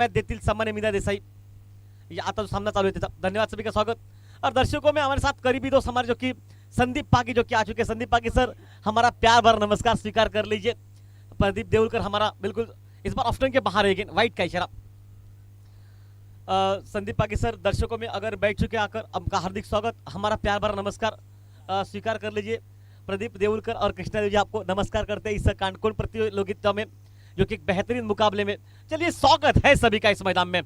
देतील सामान्य मीना देसाई। ये आता जो सामना चालू है त्याचा धन्यवाद, सभी का स्वागत। और दर्शकों में हमारे साथ करीबी दोस्त हमारे जो कि संदीप पागी जो कि आ चुके हैं। संदीप पागी सर, हमारा प्यार भरा नमस्कार स्वीकार कर लीजिए। प्रदीप देवलकर हमारा बिल्कुल इस बार ऑप्शन के बाहर है, व्हाइट का इशारा। संदीप पागी सर दर्शकों में अगर बैठ चुके आकर आपका हार्दिक स्वागत, हमारा प्यार भरा नमस्कार स्वीकार कर लीजिए। प्रदीप देवलकर और कृष्णा देव जी आपको नमस्कार करते हैं इस कांडकोण प्रतियोगिता में जो कि एक बेहतरीन मुकाबले में। चलिए स्वागत है सभी का इस मैदान में।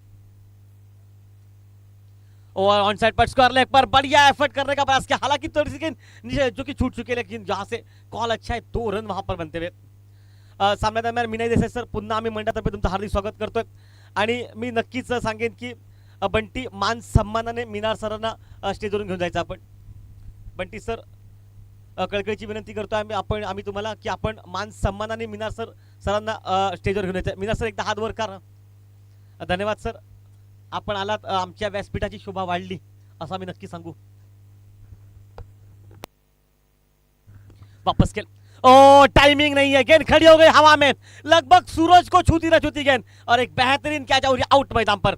और ऑन साइड पर स्क्वायर लेग पर बढ़िया एफर्ट करने का प्रयास किया, हालांकि थोड़ी सी नीचे जो कि छूट चुके, लेकिन जहां से कॉल अच्छा है 2 रन वहां पर बनते हुए। सामन्यादरम्यान मीना देसाई सर पुन्हा आम्ही मंडळातर्फे तुमचं हार्दिक स्वागत करतोय आणि मी नक्कीच सांगेन की बंटी मान सन्मानाने मीनार सरांना स्टेजवरून घेऊन जायचं आपण। बंटी सर कळकळीची विनंती करतोय आम्ही तुम्हाला की आपण मान सन्मानाने मीनार सरांना स्टेजवर घेऊन यायचं। मीनार सर एकदा हात वर करा। धन्यवाद सर, आपण आलात, आमच्या व्यासपीठाची शोभा वाढली असं आम्ही नक्की सांगू। वापस खेल, ओ टाइमिंग नहीं है, गेंद खड़ी हो गई हवा में, लगभग सूरज को छूती न छूती गेंद और एक बेहतरीन कैच और आउट मैदान पर।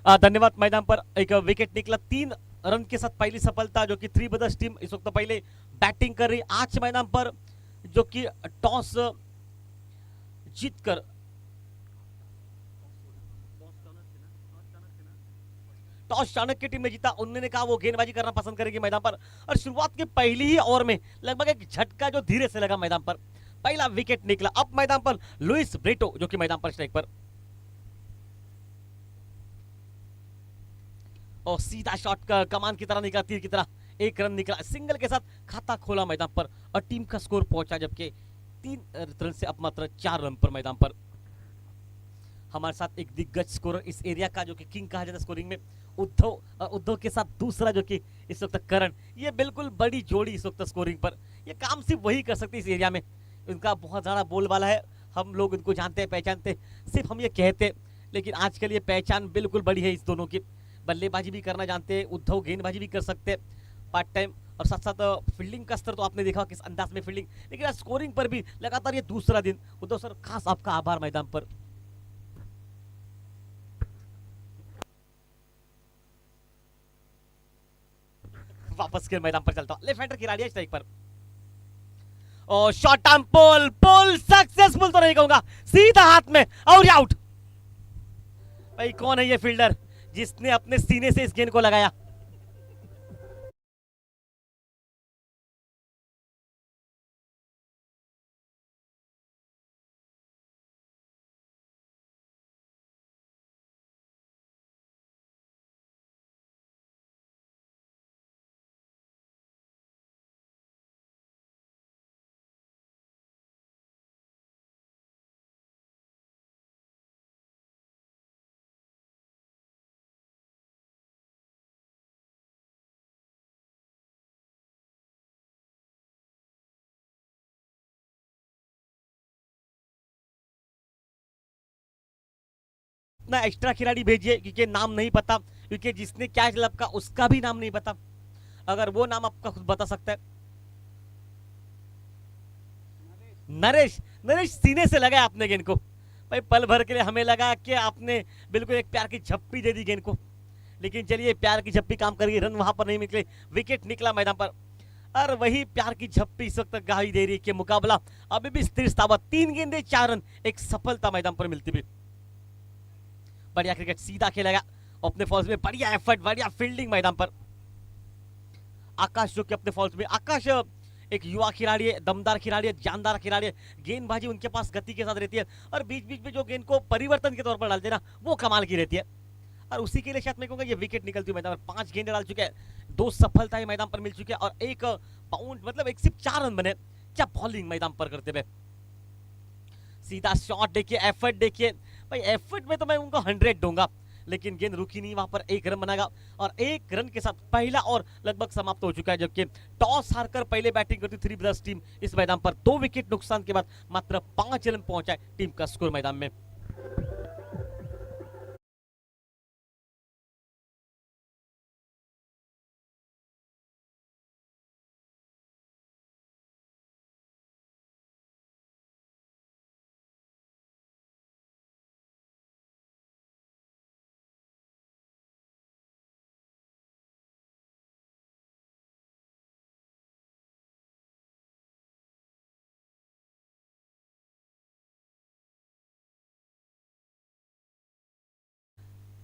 धन्यवाद। मैदान पर एक विकेट निकला, 3 रन के साथ पहली सफलता जो कि 3 ब्रदर्स टीम इस वक्त पहले बैटिंग कर रही। आज मैदान पर जो कि टॉस जीतकर टॉस चाणक्य टीम ने जीता। उन्होंने कहा वो गेंदबाजी करना पसंद करेगी मैदान पर और शुरुआत की पहली ही ओवर में लगभग एक झटका जो धीरे से लगा मैदान पर, पहला विकेट निकला। अब मैदान पर लुइस ब्रेटो जो कि मैदान पर स्ट्राइक पर और सीधा शॉट कमान की तरह निकला, तीर की तरह 1 रन निकला, सिंगल के साथ खाता खोला मैदान पर और टीम का स्कोर पहुंचा जबकि 3 रन से अब मात्र 4 रन पर मैदान पर। हमारे साथ एक दिग्गज स्कोरर इस एरिया का जो कि किंग कहा जाता है स्कोरिंग में, उद्धव के साथ दूसरा जो कि इस वक्त करण, ये बिल्कुल बड़ी जोड़ी इस वक्त स्कोरिंग पर। ये काम सिर्फ वही कर सकते इस एरिया में, उनका बहुत ज्यादा बोलबाला है, हम लोग उनको जानते हैं पहचानते, सिर्फ हम ये कहते, लेकिन आजकल ये पहचान बिल्कुल बड़ी है इस दोनों की। बल्लेबाजी भी करना जानते हैं उद्धव, गेंदबाजी भी कर सकते हैं पार्ट टाइम, और साथ साथ फील्डिंग का स्तर तो आपने देखा किस अंदाज में फील्डिंग, लेकिन स्कोरिंग पर भी लगातार ये दूसरा दिन। उद्धव सर खास आपका आभार मैदान पर। वापस खेल मैदान पर चलता, लेफ्ट हैंडर खिलाड़ी है स्ट्राइक पर और शॉर्ट आर्म पोल सक्सेसफुल तो नहीं कहूंगा, सीधा हाथ में और आउट। भाई कौन है ये फील्डर जिसने अपने सीने से इस गेंद को लगाया? ना एक्स्ट्रा खिलाड़ी भेजिए क्योंकि नाम नहीं पता, क्योंकि जिसने कैच लपका उसका भी नाम नहीं पता, अगर वो नाम आपका खुद बता सकता है। नरेश सीने से लगाया आपने गेंद को। भाई पल भर के लिए हमें लगा कि आपने बिल्कुल एक प्यार की झप्पी दे दी गेंद को, लेकिन चलिए प्यार की झप्पी काम करेगी, रन वहां पर नहीं निकले, विकेट निकला मैदान पर। और वही प्यार की झप्पी इस वक्त गवाही दे रही है कि मुकाबला अभी भी स्थिर स्थावत, 3 गेंदे 4 रन, एक सफलता मैदान पर मिलती भी। बढ़िया क्रिकेट सीधा खेला गया अपने फॉल्स में, बढ़िया एफर्ट, बढ़िया फील्डिंग मैदान पर। आकाश जो कि अपने फॉल्स में, आकाश एक युवा खिलाड़ी है, दमदार खिलाड़ी है, जानदार खिलाड़ी है, गेंदबाजी उनके पास गति के साथ रहती है और बीच बीच में जो गेंद को परिवर्तन के तौर पर डालते हैं ना, वो कमाल की रहती है। और उसी के लिए शायद मैं कहूंगा ये विकेट निकलती हुई मैदान पर 5 गेंदे डाल चुके हैं, 2 सफलताएं मैदान पर मिल चुकी है और एक बाउंड, मतलब एक सिर्फ 4 रन बने। क्या बॉलिंग मैदान पर करते हुए, सीधा शॉट देखिए, एफर्ट देखिए भाई, एफर्ट में तो मैं उनको 100 दूंगा, लेकिन गेंद रुकी नहीं, वहां पर 1 रन बनाएगा और 1 रन के साथ पहला और लगभग समाप्त हो चुका है। जबकि टॉस हारकर पहले बैटिंग करती थ्री ब्रदर्स टीम इस मैदान पर 2 विकेट नुकसान के बाद मात्र 5 रन पहुंचा है टीम का स्कोर मैदान में।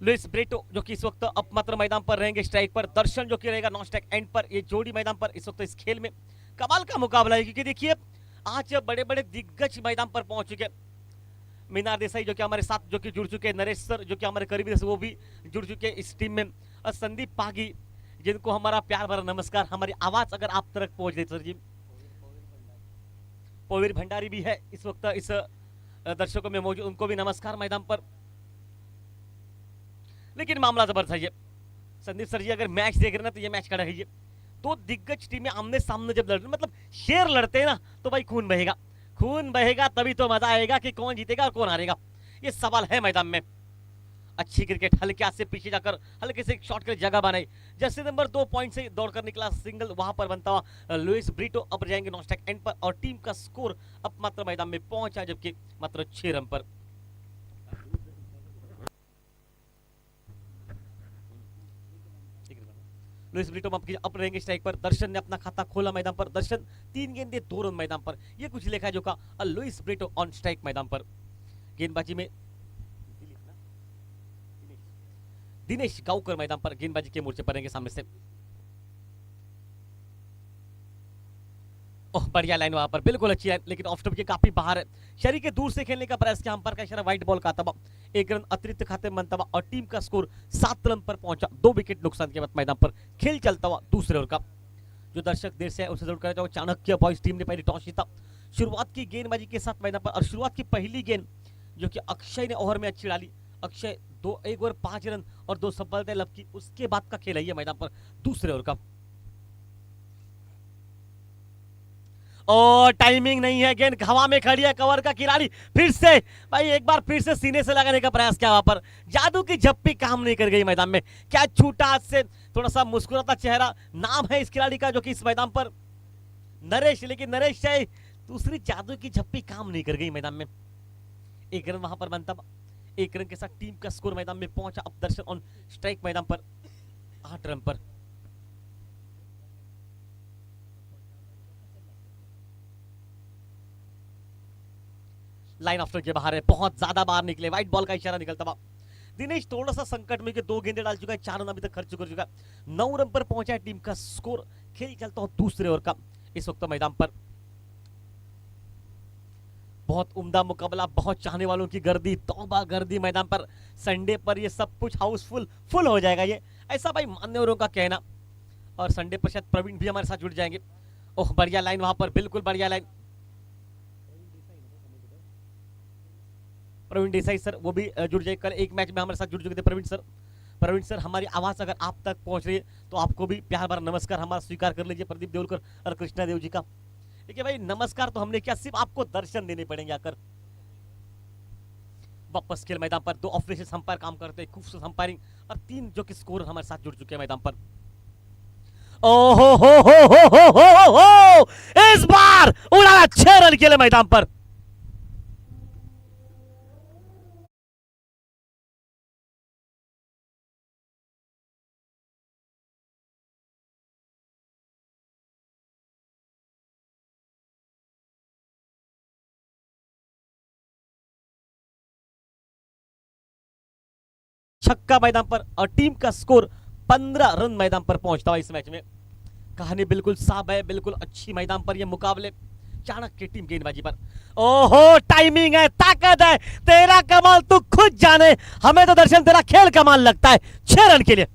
लुइस ब्रेटो जो कि इस वक्त अब मात्र मैदान पर रहेंगे स्ट्राइक पर, दर्शन जो कि रहेगा नॉन स्ट्राइक एंड पर। ये जोड़ी मैदान पर इस वक्त इस खेल में कमाल का मुकाबला है, क्योंकि देखिए आज बड़े बड़े दिग्गज मैदान पर पहुंच चुके। मीनार देसाई जो कि हमारे साथ जो कि जुड़ चुके हैं, नरेश सर जो कि हमारे करीबी वो भी जुड़ चुके हैं इस टीम में, और संदीप पागी जिनको हमारा प्यार भरा नमस्कार, हमारी आवाज अगर आप तक पहुंच रही सर जी। पोवीर भंडारी भी है इस वक्त इस दर्शकों में मौजूद, उनको भी नमस्कार मैदान पर। लेकिन मामला जबरदस्त है ये संदीप सर जी, अगर मैच देख रहे ना तो ये मैच खड़ा है ये 2 दिग्गज टीमें आमने सामने जब लड़, मतलब शेर लड़ते हैं ना, तो भाई खून बहेगा, खून बहेगा तभी तो मजा आएगा कि कौन जीतेगा और कौन हारेगा, ये सवाल है मैदान में। अच्छी क्रिकेट, हल्के हाथ से पीछे जाकर हल्के से शॉट के जगह बनाई, जैसे नंबर 2 पॉइंट से दौड़कर निकला सिंगल, वहां पर बनता हुआ लुइस ब्रीटो अब जाएंगे नॉन स्ट्राइक एंड पर और टीम का स्कोर अब मात्र मैदान में पहुंचा जबकि मात्र 6 रन पर। लुइस ब्रीटो अब रहेंगे स्ट्राइक पर, दर्शन ने अपना खाता खोला मैदान पर, दर्शन 3 गेंदे 2 रन मैदान पर, ये कुछ लिखा है जो का लुइस ब्रीटो ऑन स्ट्राइक मैदान पर। गेंदबाजी में दिनेश गांवकर मैदान पर गेंदबाजी के मोर्चे पर रहेंगे सामने से। ओह बढ़िया लाइन वहां पर, बिल्कुल अच्छी लाइन, लेकिन ऑफ स्टंप के काफी बाहर है, शरीर के दूर से खेलने का प्रयास किया, अंपायर का इशारा, व्हाइट बॉल का तबा, 1 रन अतिरिक्त खाते में बनता हुआ और टीम का स्कोर 7 रन पर पहुंचा, 2 विकेट नुकसान के बाद मैदान पर खेल चलता हुआ दूसरे ओवर का। जो दर्शक देर से उनसे जरूर करना चाहूंगा, चाणक्य बॉयज टीम ने पहले टॉस जीता, शुरुआत की गेंदबाजी के साथ मैदान पर, और शुरुआत की पहली गेंद जो कि अक्षय ने ओवर में अच्छी डाली, अक्षय 1 ओवर 5 रन और 2 सफलताएं लग की, उसके बाद का खेल है ये मैदान पर दूसरे ओवर का। और टाइमिंग नहीं है, गेंद हवा में खड़ी है, कवर का खिलाड़ी फिर से भाई एक बार फिर से सीने से लगाने का प्रयास किया, वहां पर जादू की झप्पी काम नहीं कर गई मैदान में, क्या छूटा हाथ से, थोड़ा सा मुस्कुराता चेहरा, नाम है इस खिलाड़ी का जो कि इस मैदान पर नरेश, लेकिन नरेश से दूसरी जादू की झप्पी काम नहीं कर गई मैदान में। 1 रन वहां पर बनता, 1 रन के साथ टीम का स्कोर मैदान में पहुंचा अब दर्शन ऑन स्ट्राइक मैदान पर 8 रन पर। लाइन आफ्टर के बाहर है, बहुत ज्यादा बाहर निकले, व्हाइट बॉल का इशारा निकलता हुआ। दिनेश थोड़ा सा संकट में 2 गेंदे डाल चुका है, 4 रन अभी तक खर्च कर चुका है, 9 रन पर पहुंचा है टीम का स्कोर, खेल चलता हो दूसरे ओवर का इस वक्त मैदान पर। बहुत उम्दा मुकाबला, बहुत चाहने वालों की गर्दी, तौबा गर्दी मैदान पर, संडे पर ये सब कुछ हाउसफुल फुल हो जाएगा, ये ऐसा भाई मान्यवरों का कहना। और संडे पर शायद प्रवीण भी हमारे साथ जुड़ जाएंगे। ओह बढ़िया लाइन वहां पर, बिल्कुल बढ़िया लाइन, प्रवीण देसाई सर वो भी जुड़ जाए, कल एक मैच में हमारे साथ जुड़ चुके थे प्रवीण सर। प्रवीण सर हमारी आवाज अगर आप तक पहुंच रही है तो आपको भी प्यार भरा नमस्कार हमारा स्वीकार कर लीजिए, प्रदीप देवलकर और कृष्णा देव जी का। देखिए भाई नमस्कार तो हमने क्या, सिर्फ आपको दर्शन देने पड़ेंगे आकर। वापस खेल मैदान पर, 2 ऑफिशियल अंपायर काम करते हैं, खूबसूरत अंपायरिंग, और 3 जो कि स्कोर हमारे साथ जुड़ चुके हैं मैदान पर। ओहो हो, इस बार उड़ाया 6 रन के लिए मैदान पर। छक्का मैदान पर और टीम का स्कोर 15 रन मैदान पर पहुंचता हुआ इस मैच में। कहानी बिल्कुल साफ है, बिल्कुल अच्छी मैदान पर ये मुकाबले। चाणक्य टीम गेंदबाजी पर, ओहो टाइमिंग है, ताकत है, तेरा कमाल तू खुद जाने। हमें तो दर्शन तेरा खेल कमाल लगता है। 6 रन के लिए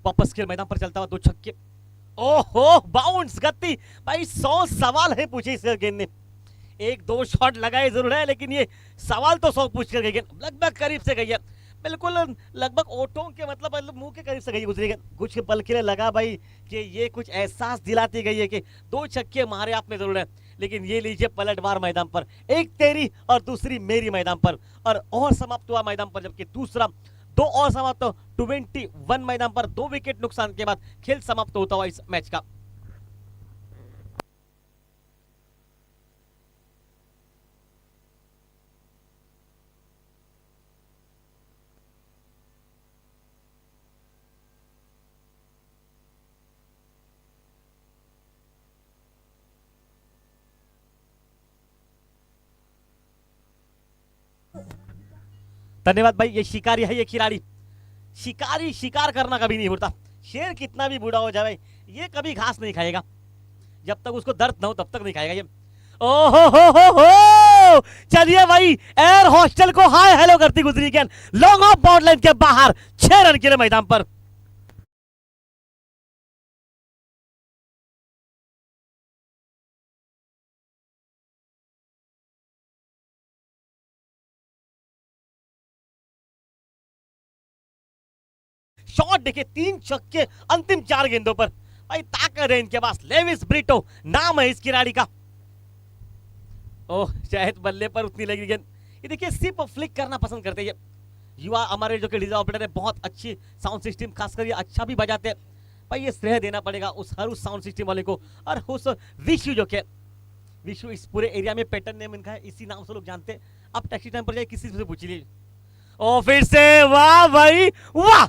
वापस खेल मैदान पर चलता हुआ 2 छक्के। ओहो बाउंस गति। भाई 100 सवाल है पूछे इस गेंद ने। एक दो शॉट लगाए जरूर है, लेकिन ये सवाल तो 100 पूछ कर गई गेंद, लगभग करीब से गई है। बिल्कुल लगभग ओठों के मतलब मुंह के करीब से गई गुजरी गेंद। कुछ पल के लिए लगा भाई कि ये कुछ एहसास दिलाती गई है कि 2 छक्के मारे आपने जरूर है, लेकिन ये लीजिए पलटवार मैदान पर, एक तेरी और दूसरी मेरी मैदान पर। और समाप्त हुआ मैदान पर, जबकि दूसरा 2 और समाप्त 21 मैदान पर। 2 विकेट नुकसान के बाद खेल समाप्त होता हुआ इस मैच का। धन्यवाद भाई। ये शिकारी है, ये खिलाड़ी। शिकारी शिकार करना कभी नहीं भूलता। शेर कितना भी बूढ़ा हो जाए, ये कभी घास नहीं खाएगा। जब तक उसको दर्द ना हो तब तक नहीं खाएगा ये। ओहो हो, चलिए भाई, एयर हॉस्टल को हाय हेलो करती गुजरी गेंद लॉन्ग ऑफ बाउंड लाइन के बाहर। 6 रन के लिए मैदान पर। शॉट देखिए, 3 छक्के अंतिम 4 गेंदों पर। भाई ताकत है इनके पास। लेविस ब्रिटो नाम है इस खिलाड़ी का। ओह शायद बल्ले पर उतनी लगी गेंद। ये देखिए सिर्फ फ्लिक करना पसंद करते हैं ये युवा हमारे जो कि डीजे ऑपरेटर है। बहुत अच्छी साउंड सिस्टम, खासकर ये अच्छा भी बजाते हैं। भाई ये श्रेय देना पड़ेगा उस साउंड सिस्टम वाले को, और उस विशु जो कि विशु इस पूरे एरिया में पैटर्न नेम इनका है, इसी नाम से लोग जानते हैं। आप टैक्सी टाइम पर जाए किसी से पूछ लीजिए। ओ फिर से वाह भाई वाह,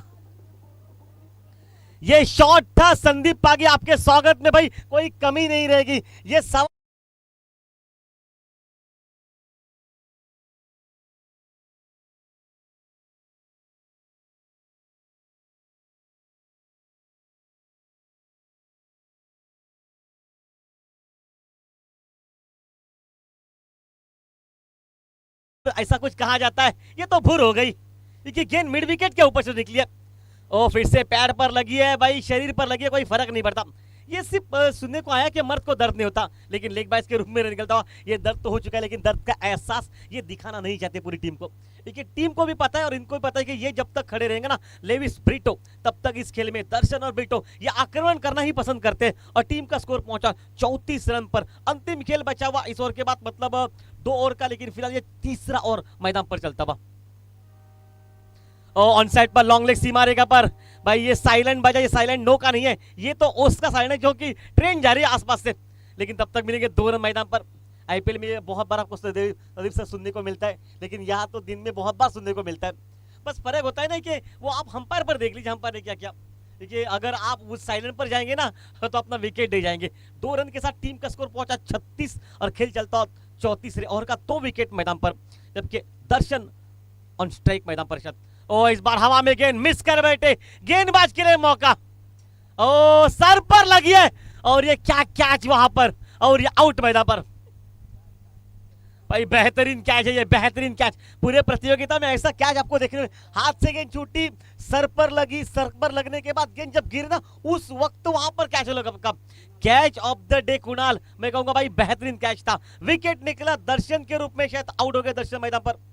ये शॉट था संदीप पागी। आपके स्वागत में भाई कोई कमी नहीं रहेगी। ये सवाल ऐसा कुछ कहा जाता है, ये तो भूर हो गई। देखिए गेंद मिड विकेट के ऊपर से निकली है। ओ फिर से पैर पर लगी है भाई, शरीर पर लगी है, कोई फर्क नहीं पड़ता। ये सिर्फ सुनने को आया कि मर्द को दर्द नहीं होता, लेकिन लेग बाइस के रूप में निकलता हुआ ये दर्द तो हो चुका है, लेकिन दर्द का एहसास ये दिखाना नहीं चाहते पूरी टीम को। देखिए टीम को भी पता है और इनको भी पता है कि ये जब तक खड़े रहेंगे ना लेविस ब्रिटो, तब तक इस खेल में दर्शन और ब्रिटो ये आक्रमण करना ही पसंद करते हैं। और टीम का स्कोर पहुंचा 34 रन पर। अंतिम खेल बचा हुआ इस ओवर के बाद, मतलब 2 ओवर का, लेकिन फिलहाल ये तीसरा ओवर मैदान पर चलता हुआ। ऑन साइड पर लॉन्ग लेग सी मारेगा, पर भाई ये साइलेंट बजा, ये साइलेंट नो का नहीं है, ये तो उसका साइलेंट है, क्योंकि ट्रेन जा रही है आसपास से। लेकिन तब तक मिलेंगे 2 रन मैदान पर। आईपीएल में ये बहुत बार आपको नदीर से सुनने को मिलता है, लेकिन यहाँ तो दिन में बहुत बार सुनने को मिलता है। बस फर्क होता है ना कि वो आप अंपायर पर देख लीजिए, अंपायर ने क्या किया। देखिए अगर आप उस साइलेंट पर जाएंगे ना तो अपना विकेट दे जाएंगे। 2 रन के साथ टीम का स्कोर पहुंचा 36 और खेल चलता 34 ओवर का। 2 विकेट मैदान पर, जबकि दर्शन ऑन स्ट्राइक मैदान पर। ओ इस बार हवा में गेंद मिस कर बैठे, गेंदबाज के लिए मौका। ओ सर पर लगी है, और ये क्या कैच वहां पर, और ये आउट मैदान पर। भाई बेहतरीन कैच है ये, बेहतरीन कैच। पूरे प्रतियोगिता में ऐसा कैच आपको देखने में, हाथ से गेंद छूटी, सर पर लगी, सर पर लगने के बाद गेंद जब गिरी ना, उस वक्त वहां पर कैच लगा। कब catch of the day Kunal, मैं कहूंगा भाई बेहतरीन कैच था। विकेट निकला दर्शन के रूप में, शायद आउट हो गए दर्शन मैदान पर।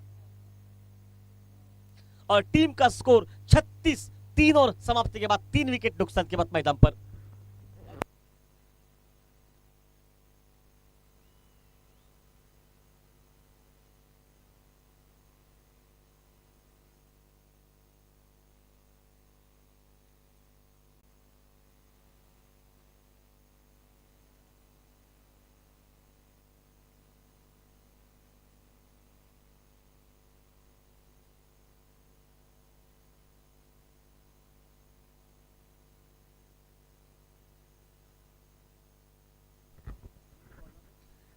और टीम का स्कोर 36, 3 और समाप्ति के बाद 3 विकेट नुकसान के बाद मैदान पर।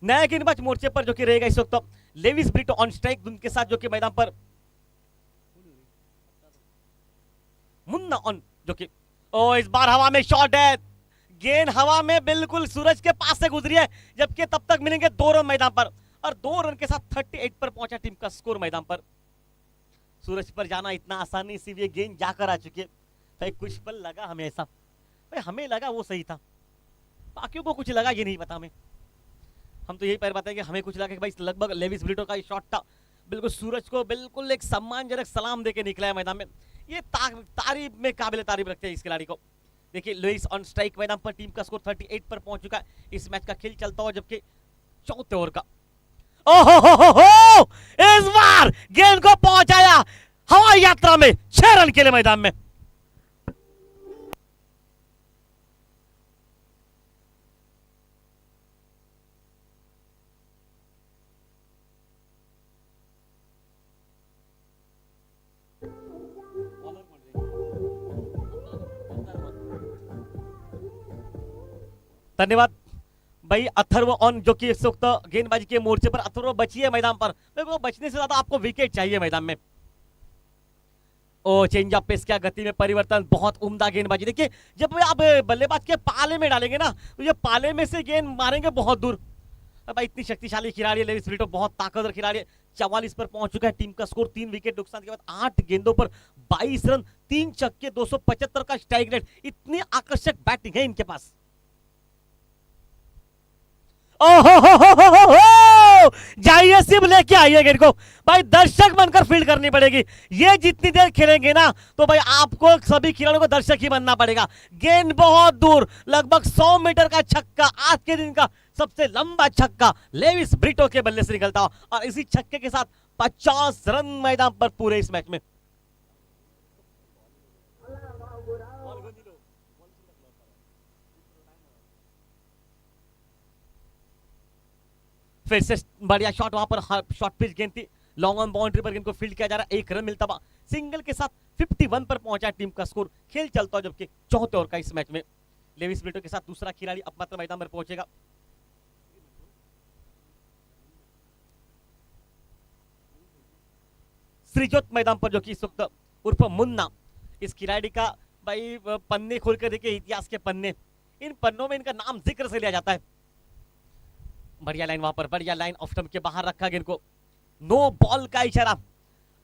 नया गेंदबाज मोर्चे पर जो कि रहेगा इस वक्त लेविस ब्रिटो ऑन स्ट्राइक उनके साथ जो कि मैदान पर मुन्ना ऑन जो कि ओ इस बार हवा में शॉट है, गेंद हवा में बिल्कुल सूरज के पास से गुजरी है, जबकि तब तक मिलेंगे 2 रन मैदान पर और 2 रन के साथ 38 पर पहुंचा टीम का स्कोर मैदान पर। सूरज पर जाना इतना आसानी से ये गेंद जाकर आ चुकी है भाई, कुछ पल लगा हमें ऐसा भाई, हमें लगा वो सही था, बाकियों को कुछ लगा ये नहीं पता हमें। हम तो यही पैर बताए कि हमें कुछ लगा कि भाई लगभग लेविस ब्रिटो का शॉट था, बिल्कुल सूरज को बिल्कुल एक सम्मानजनक सलाम देके निकला है मैदान में। ये तारीफ में काबिल तारीफ रखते हैं इस खिलाड़ी को। देखिए लुइस ऑन स्ट्राइक मैदान पर, टीम का स्कोर 38 पर पहुंच चुका है। इस मैच का खेल चलता हुआ जबकि चौथे ओवर का ओहो इस बार गेंद को पहुंचाया हवाई यात्रा में 6 रन के लिए मैदान में। धन्यवाद भाई अथर्व ऑन जो कि इस वक्त गेंदबाजी के मोर्चे पर अथर्व बची है मैदान पर, देखो बचने से ज्यादा आपको विकेट चाहिए मैदान में। ओ चेंज ऑफ पेस, क्या गति में परिवर्तन, बहुत उम्दा गेंदबाजी। देखिए जब आप बल्लेबाज के पाले में डालेंगे ना तो ये पाले में से गेंद मारेंगे बहुत दूर। भाई इतनी शक्तिशाली खिलाड़ी है लेविस ब्रिटो, बहुत ताकतवर खिलाड़ी है। 44 पर पहुंच चुका है, टीम का स्कोर 3 विकेट नुकसान के बाद 8 गेंदों पर 22 रन, 3 छक्के, 275 का स्ट्राइक रेट। इतनी आकर्षक बैटिंग है इनके पास। ओहो जाइए सिर्फ लेके आइए गेंद को भाई, दर्शक बनकर फील्ड करनी पड़ेगी। ये जितनी देर खेलेंगे ना तो भाई आपको सभी खिलाड़ियों को दर्शक ही बनना पड़ेगा। गेंद बहुत दूर, लगभग 100 मीटर का छक्का, आज के दिन का सबसे लंबा छक्का लेविस ब्रिटो के बल्ले से निकलता हो और इसी छक्के के साथ 50 रन मैदान पर पूरे इस मैच में। फिर से बढ़िया शॉट, वहां पर शॉर्ट पिच गेंद थी, लॉन्ग ऑन बाउंड्री पर गेंद को फील्ड किया जा रहा है, 1 रन मिलता हुआ सिंगल के साथ 51 पर पहुंचा टीम का स्कोर। खेल चलता जबकि चौथे ओवर का इस मैच में लेविस ब्रिटो के साथ दूसरा खिलाड़ी अब मात्र मैदान में पहुंचेगा। श्रीजोत मैदान पर जो कि इस वक्त उर्फ मुन्ना, इस खिलाड़ी का भाई पन्ने खोलकर देखिए, इतिहास के पन्ने, इन पन्नों में इनका नाम जिक्र से लिया जाता है। बढ़िया लाइन वहां पर, बढ़िया लाइन ऑफ स्टंप के बाहर रखा गेंद को, नो बॉल का इशारा।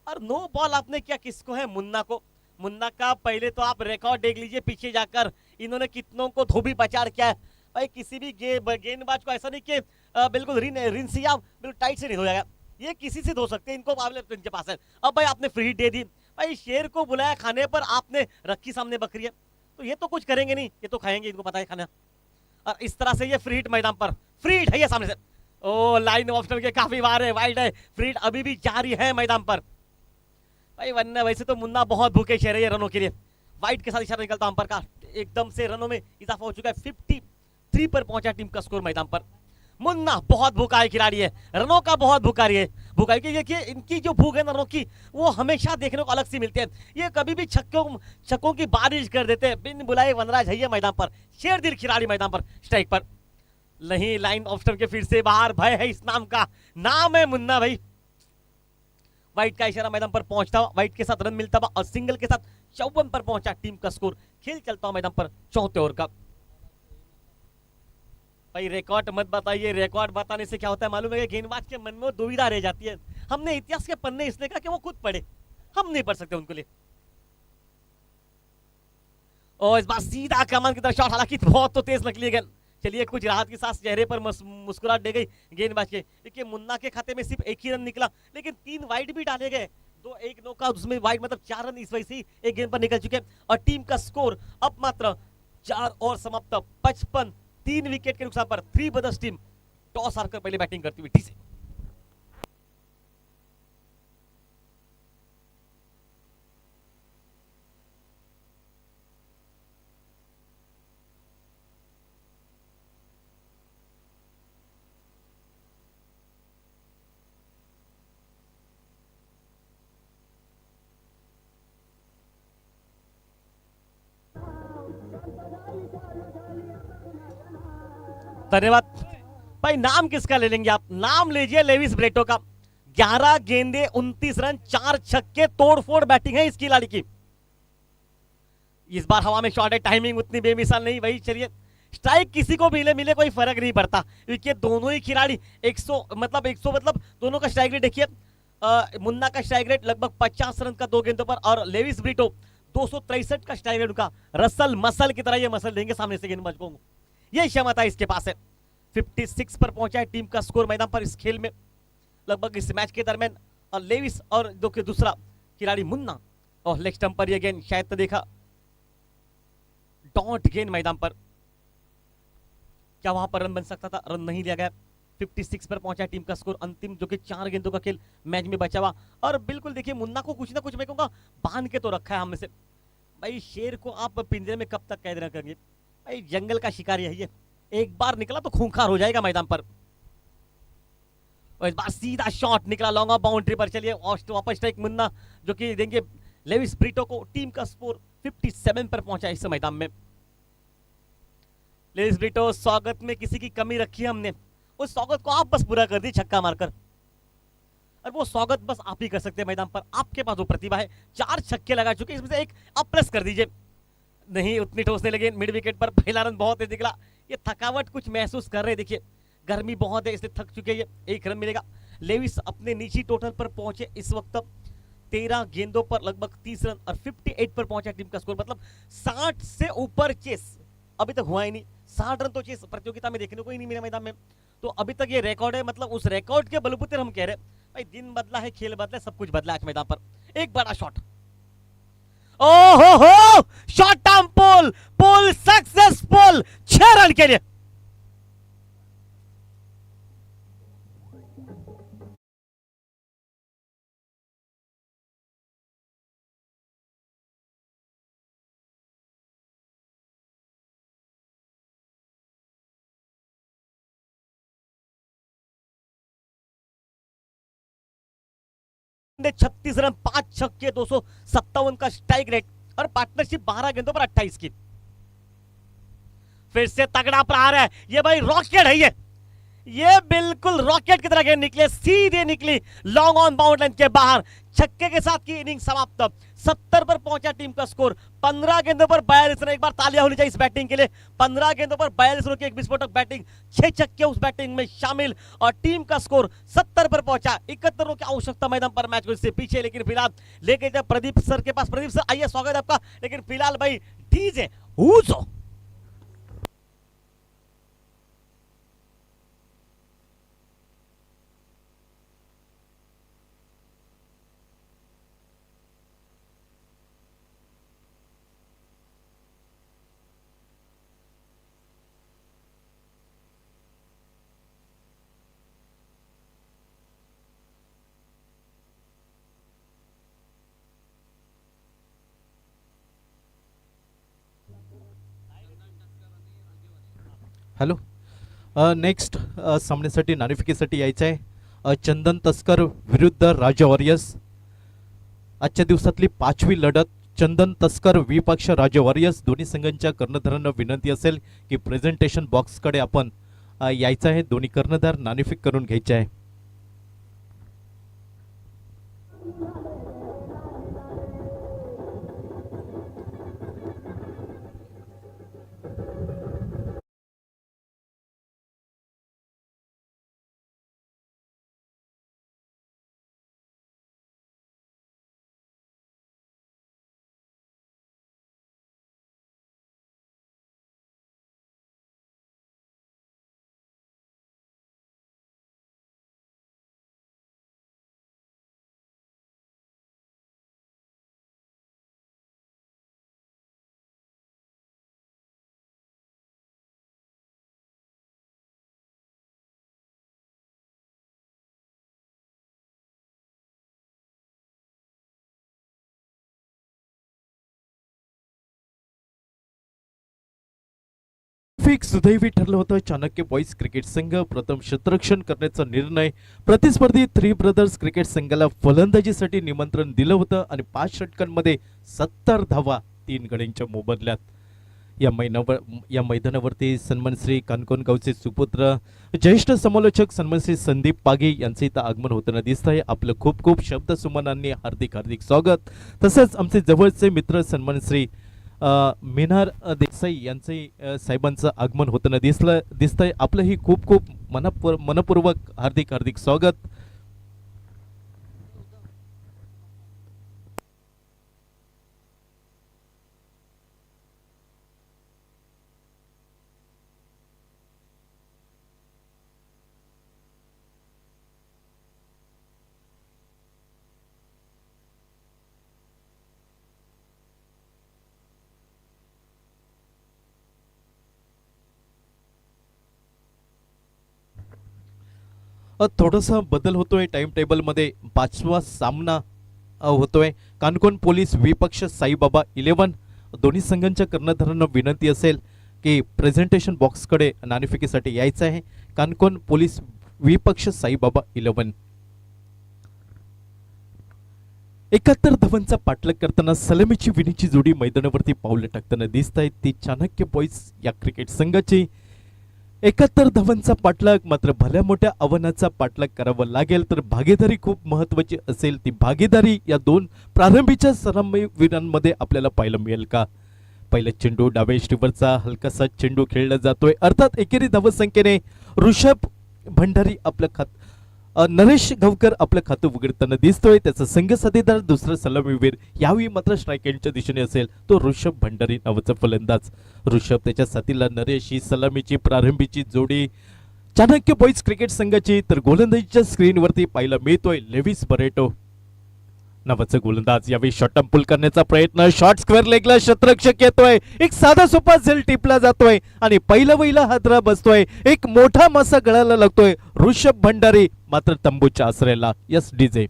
और नो बॉल आपने क्या किसको है, मुन्ना को। मुन्ना का पहले तो आप रिकॉर्ड देख लीजिए पीछे जाकर, इन्होंने कितनों को धोबी पचार किया है भाई। किसी भी गेंदबाज को ऐसा नहीं कि बिल्कुल रिंसिया बिल्कुल टाइट से नहीं धोया, ये किसी से धो सकते हैं, इनको काबिलियत इनके पास है। अब भाई आपने फ्री हिट दे दी भाई, शेर को बुलाया खाने पर, आपने रखी सामने बकरी है, तो ये तो कुछ करेंगे नहीं, ये तो खाएंगे, इनको पता है खाना। और इस तरह से ये फ्री हिट मैदान पर, फ्री हिट है ये सामने से, ओ लाइन ऑफ स्टंप के काफी बार है, वाइड है, फ्री हिट अभी भी जारी है मैदान पर भाई। वरना वैसे तो मुन्ना बहुत भूखे शेर है रनों के लिए। वाइड के साथ इशारा निकलता अंपर का, एकदम से रनों में इजाफा हो चुका है, 53 पर पहुंचा टीम का स्कोर मैदान पर। मुन्ना बहुत भूखा खिलाड़ी है, रनों का बहुत भूखा है, भूखा है। इनकी जो भूख है रनों की वो हमेशा देखने को अलग सी मिलती है। ये कभी भी छक्कों की बारिश कर देते हैं, बिन बुलाए वनराज है मैदान पर, शेरदिल खिलाड़ी मैदान पर स्ट्राइक पर। नहीं, लाइन ऑफ स्टंप के फिर से बाहर, भय है इस नाम का, नाम है मुन्ना भाई। वाइट का इशारा मैदान पर पहुंचता हुआ, वाइट के साथ रन मिलता हुआ और सिंगल के साथ 54 पर पहुंचा टीम का स्कोर। खेल चलता हुआ मैदान पर चौथे ओवर का। भाई रिकॉर्ड मत बताइए, रिकॉर्ड बताने से क्या होता है मालूम है, गेंदबाज के मन में दुविधा रह जाती है। हमने इतिहास के पन्ने इसलिए कहा कि वो खुद पढ़े, हम नहीं पढ़ सकते उनके लिए। और इस बार सीधा कमान की तरफ शॉट, हालांकि बहुत तो तेज निकली गेंद। चलिए कुछ राहत की सांस चेहरे पर मुस्कुराहट दे गई गेंदबाज के। देखिए मुन्ना के खाते में सिर्फ 1 ही रन निकला, लेकिन 3 वाइड भी डाले गए, 2-1 नौका, उसमें वाइड मतलब 4 रन इस वजह से एक गेंद पर निकल चुके हैं। और टीम का स्कोर अब मात्र 4 और समाप्त, 55, 3 विकेट के नुकसान पर 3 ब्रदर्स टीम टॉस हारकर पहले बैटिंग करती हुई डी से। धन्यवाद भाई नाम किसका ले लेंगे आप? नाम लीजिए लेविस ब्रेटो का। 11 गेंदे 29 रन 4 छक्के, तोड़फोड़ बैटिंग है इस खिलाड़ी की। इस बार हवा में शॉट है, टाइमिंग उतनी बेमिसाल नहीं। वही चलिए, स्ट्राइक किसी को मिले मिले कोई फर्क नहीं पड़ता, क्योंककि दोनों ही खिलाड़ी 100 मतलब दोनों का स्ट्राइक रेट देखिए। मुन्ना का स्ट्राइक रेट लगभग 50 रन का 2 गेंदों पर, और लेविस ब्रिटो 263 का स्ट्राइक रेट उनका। रसल मसल की तरह ये मसल देंगे सामने से गेंदबाज को, ये क्षमता इसके पास है। 56 पर पहुंचा है टीम का स्कोर मैदान पर इस खेल में, लगभग इस मैच के दरमियान। और लेविस और दूसरा खिलाड़ी मुन्ना, और लेग स्टंप पर यह गेंद शायद तो देखा, डॉट गेंद मैदान पर। क्या वहां पर रन बन सकता था? रन नहीं लिया गया। 56 पर पहुंचा टीम का स्कोर। अंतिम जो कि 4 गेंदों का खेल मैच में बचा हुआ। और बिल्कुल देखिए, मुन्ना को कुछ ना कुछ मैं कहूंगा बांध के तो रखा है हमने से। भाई शेर को आप पिंजरे में कब तक कैद रखेंगे? भाई जंगल का शिकारी है ये, एक बार निकला तो खूंखार हो जाएगा मैदान पर। और इस बार सीधा शॉट निकला लॉन्ग ऑफ बाउंड्री पर। चलिए वापस स्ट्राइक मुन्ना, जो कि देंगे लेविस ब्रिटो को। टीम का स्कोर 57 पर पहुंचा इस मैदान में। लेविस ब्रिटो, स्वागत में किसी की कमी रखी है हमने, उस स्वागत को आप बस पूरा कर दी छक्का मारकर। और वो स्वागत बस आप ही कर सकते हैं मैदान पर, आपके पास वो प्रतिभा है। 4 छक्के लगा चुके, इसमें से एक आप प्रेस कर दीजिए। नहीं उतनी ठोसने लगे मिड विकेट पर। पहला रन बहुत तेज निकला। ये थकावट कुछ महसूस कर रहे, देखिए गर्मी बहुत है इसलिए थक चुके हैं। 1 रन मिलेगा। लेविस अपने नीची टोटल पर पहुंचे इस वक्त 13 गेंदों पर लगभग 30 रन, और 58 पर पहुंचा टीम का स्कोर। मतलब 60 से ऊपर चेस अभी तक हुआ ही नहीं। 60 रन तो चेस प्रतियोगिता में देखने को ही नहीं मिला मैदान में, तो अभी तक ये रिकॉर्ड है। मतलब उस रिकॉर्ड के बलबूते हम कह रहे हैं भाई, दिन बदला है, खेल बदला है, सब कुछ बदला है मैदान पर। एक बड़ा शॉट, ओहो shot time pole, pole successful 6 run के लिए। ने 36 रन 5 छक्के 257 का स्ट्राइक रेट, और पार्टनरशिप 12 गेंदों पर 28 की। फिर से तगड़ा प्रहार है ये, भाई रॉकेट है ये बिल्कुल रॉकेट की तरह गेंद निकले, सीधे निकली लॉन्ग ऑन बाउंड लाइन के बाहर। छक्के के साथ की इनिंग समाप्त। 70 पर पहुंचा टीम का स्कोर। 15 गेंदों पर 42 रन। एक बार तालियां होनी चाहिए इस बैटिंग के लिए। 15 गेंदों पर 42 रन की एक विस्फोटक बैटिंग, 6 छक्के उस बैटिंग में शामिल, और टीम का स्कोर 70 पर पहुंचा। 71 रनों की आवश्यकता मैदान पर मैच को इससे पीछे, लेकिन फिलहाल लेके जाए प्रदीप सर के पास। प्रदीप सर आइए, स्वागत है आपका। लेकिन फिलहाल भाई डीजे हुजो हॅलो, नेक्स्ट सामन्यासाठी नाणेफेकीसाठी यायचं आहे चंदन तस्कर विरुद्ध राजा वॉरियर्स। आजच्या दिवसातली 5वी लढत चंदन तस्कर विपक्ष राजा वॉरियर्स। दोन्ही संघांच्या कर्णधारांना विनंती असेल की प्रेझेंटेशन बॉक्सकडे आपण यायचं आहे। दोन्ही कर्णधार नाणेफेक करून घ्यायचे आहे। फिक्स सुदैवी ठरलं होतं। चाणक्य बॉईज क्रिकेट संघ प्रथम क्षेत्ररक्षण करण्याचा निर्णय प्रतिस्पर्धी थ्री ब्रदर्स क्रिकेट संघाला फलंदाजीसाठी निमंत्रण दिलं होतं, आणि 5 षटकांमध्ये 70 धावा 3 गड्यांच्या मोबदल्यात। या मैदानावरती सन्मान श्री कानकोन गावचे सुपुत्र ज्येष्ठ समालोचक सन्मान श्री संदीप पागे यांचे इथं आगमन होताना दिसत आहे. आपलं खूप खूप शब्द सुमनांनी हार्दिक हार्दिक स्वागत. तसंच आमचे जवळचे मित्र सन्मान श्री मिनार देसाई यांचे साहेबांचं आगमन होताना दिसतंय. आपलंही खूप खूप मनपूर्वक हार्दिक हार्दिक स्वागत. थोडासा बदल होतोय टाइम टेबल मध्ये. 5वा सामना होतोय. कानकोन पोलीस विपक्ष साईबाबा 11. दोन्ही संघांच्या कर्णधारांना विनंती असेल की प्रेझेंटेशन बॉक्सकडे नाणेफेकीसाठी यायचं आहे. कानकोन पोलीस विपक्ष साईबाबा 11. 71 धावांचा पाठलाग करताना सलामीची विनीची जोडी मैदानावरती पावले टाकताना दिसत आहेत. ती चाणक्य बॉईज या क्रिकेट संघाची. 71 धावांचा पाठलाग, मात्र भल्या मोठ्या आव्हानाचा पाठलाग करावा लागेल. तर भागीदारी खूप महत्वाची असेल. ती भागीदारी या दोन प्रारंभीच्या सलामीवीरांमध्ये आपल्याला पाहायला मिळेल का? पहिला चेंडू डाव्या यष्टीवरचा हलकासा चेंडू खेळला जातोय. अर्थात एकेरी धावसंख्येने ऋषभ भंडारी आपलं नरेश गावकर आपलं खातं उघडताना दिसतोय. त्याचा संघ साथीदार दुसरा सलामीवीर यावेळी मात्र स्ट्राईक एंडच्या दिशेने असेल तो ऋषभ भंडारी नावाचा फलंदाज. ऋषभ त्याच्या साथीला नरेश ही सलामीची प्रारंभीची जोडी चाणक्य बॉईज क्रिकेट संघाची. तर गोलंदाजीच्या स्क्रीनवरती पाहायला मिळतोय लेविस बरेटो नावाचा गोलंदाज. यावेळी शॉर्ट पुल करण्याचा प्रयत्न. शॉर्ट स्क्वेअर लेगला शतरक्षक येतोय. एक साधा सोपा झेल टिपला जातोय आणि पहिला हादरा बसतोय. एक मोठा मासा गळाला लागतोय. ऋषभ भंडारी मात्र तंबूच्या आसऱ्याला. Yes DJ.